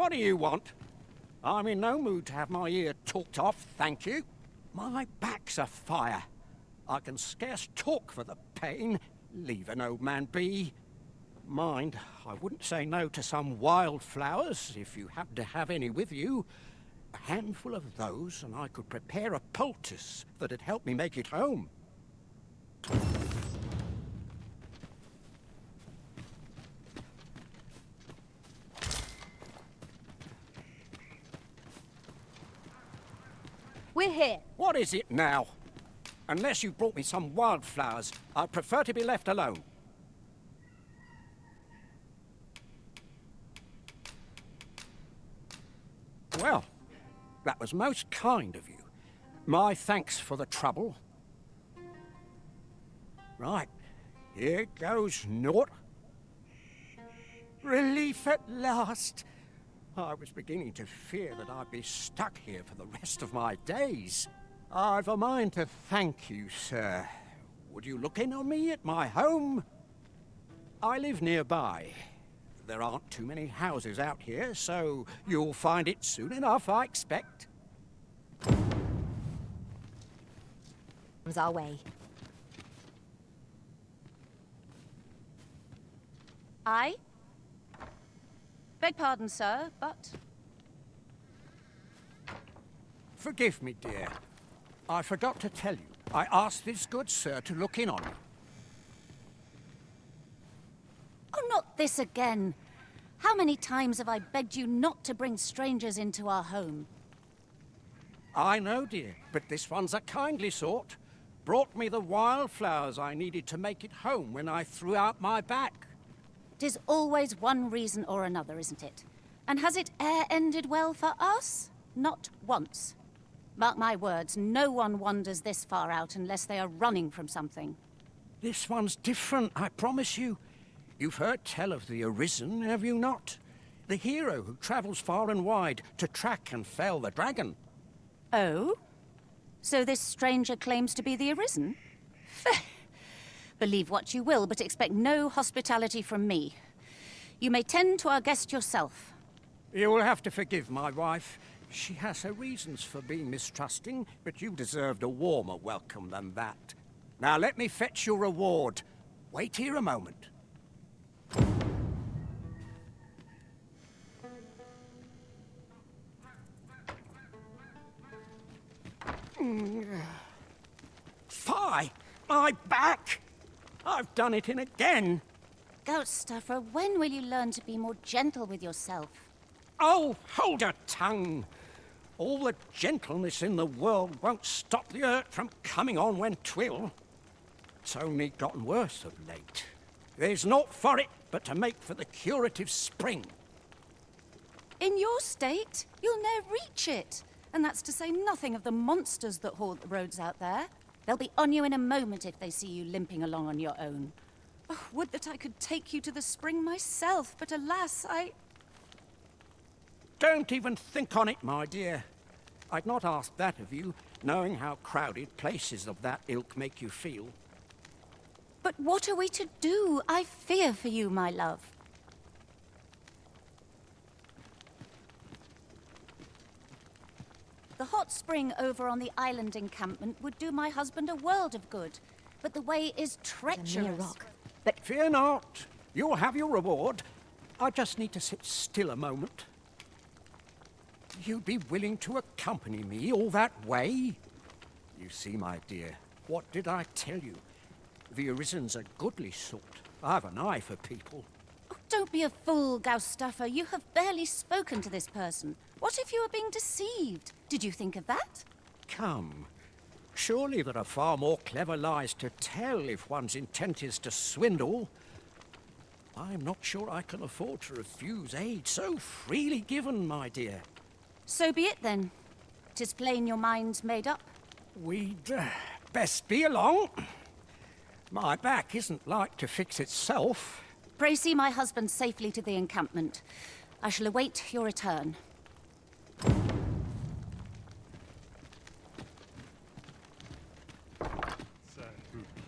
What do you want? I'm in no mood to have my ear talked off, thank you. My back's afire. I can scarce talk for the pain. Leave an old man be. Mind, I wouldn't say no to some wildflowers, if you happen to have any with you. A handful of those, and I could prepare a poultice that'd help me make it home. We're here. What is it now? Unless you brought me some wildflowers, I'd prefer to be left alone. Well, that was most kind of you. My thanks for the trouble. Right, here goes naught. Relief at last. I was beginning to fear that I'd be stuck here for the rest of my days. I've a mind to thank you, sir. Would you look in on me at my home? I live nearby. There aren't too many houses out here, so you'll find it soon enough, I expect. Was our way. I? Beg pardon, sir, but... Forgive me, dear. I forgot to tell you. I asked this good sir to look in on me. Oh, not this again. How many times have I begged you not to bring strangers into our home? I know, dear, but this one's a kindly sort. Brought me the wildflowers I needed to make it home when I threw out my back. 'Tis always one reason or another, isn't it? And has it e'er ended well for us? Not once. Mark my words, no one wanders this far out unless they are running from something. This one's different, I promise you. You've heard tell of the Arisen, have you not? The hero who travels far and wide to track and fell the dragon. Oh? So this stranger claims to be the Arisen? Believe what you will, but expect no hospitality from me. You may tend to our guest yourself. You will have to forgive my wife. She has her reasons for being mistrusting, but you deserved a warmer welcome than that. Now let me fetch your reward. Wait here a moment. Fie! My back! I've done it in again! Gautstafr, when will you learn to be more gentle with yourself? Oh, hold your tongue! All the gentleness in the world won't stop the hurt from coming on when 'twill. It's only gotten worse of late. There's naught for it but to make for the curative spring. In your state, you'll ne'er reach it. And that's to say nothing of the monsters that haunt the roads out there. They'll be on you in a moment if they see you limping along on your own. Oh, would that I could take you to the spring myself, but alas, Don't even think on it, my dear. I'd not ask that of you, knowing how crowded places of that ilk make you feel. But what are we to do? I fear for you, my love. The hot spring over on the island encampment would do my husband a world of good. But the way is treacherous. But fear not. You'll have your reward. I just need to sit still a moment. You'd be willing to accompany me all that way? You see, my dear, what did I tell you? The Arisen's a goodly sort. I've an eye for people. Oh, don't be a fool, Gautstafr. You have barely spoken to this person. What if you were being deceived? Did you think of that? Come. Surely there are far more clever lies to tell if one's intent is to swindle. I'm not sure I can afford to refuse aid so freely given, my dear. So be it then. 'Tis plain your mind's made up. We'd best be along. My back isn't like to fix itself. Pray see my husband safely to the encampment. I shall await your return.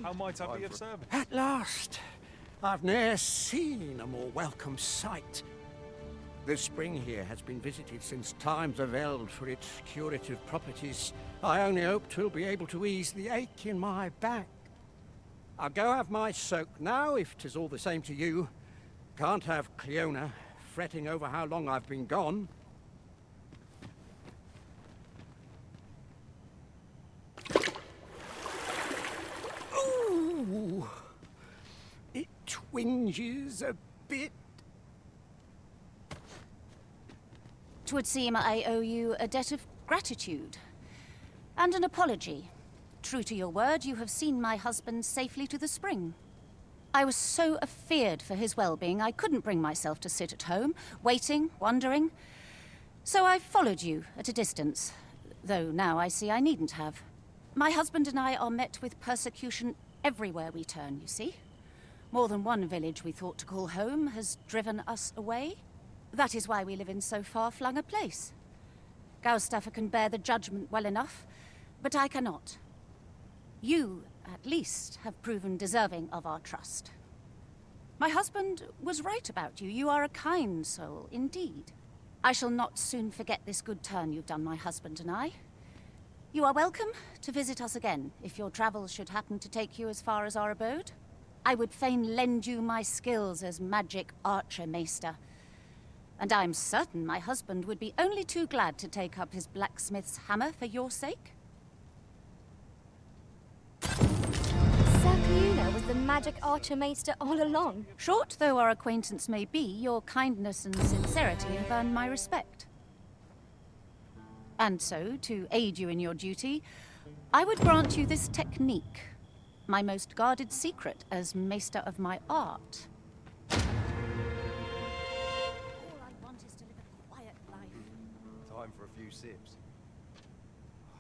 How might I be of service? At last! I've ne'er seen a more welcome sight. The spring here has been visited since times of eld for its curative properties. I only hope 'twill be able to ease the ache in my back. I'll go have my soak now, if 'tis all the same to you. Can't have Cleona fretting over how long I've been gone. Ooh, it twinges a bit. 'Twould seem I owe you a debt of gratitude. And an apology. True to your word, you have seen my husband safely to the spring. I was so afeard for his well-being, I couldn't bring myself to sit at home, waiting, wondering. So I followed you at a distance, though now I see I needn't have. My husband and I are met with persecution everywhere we turn, you see. More than one village we thought to call home has driven us away. That is why we live in so far-flung a place. Gautstafr can bear the judgment well enough, but I cannot. You, at least, have proven deserving of our trust. My husband was right about you. You are a kind soul, indeed. I shall not soon forget this good turn you've done my husband and I. You are welcome to visit us again, if your travels should happen to take you as far as our abode. I would fain lend you my skills as magic archer maester. And I'm certain my husband would be only too glad to take up his blacksmith's hammer for your sake. Was the magic archer-maester all along? Short though our acquaintance may be, your kindness and sincerity have earned my respect. And so, to aid you in your duty, I would grant you this technique, my most guarded secret as maester of my art. All I want is to live a quiet life. Time for a few sips.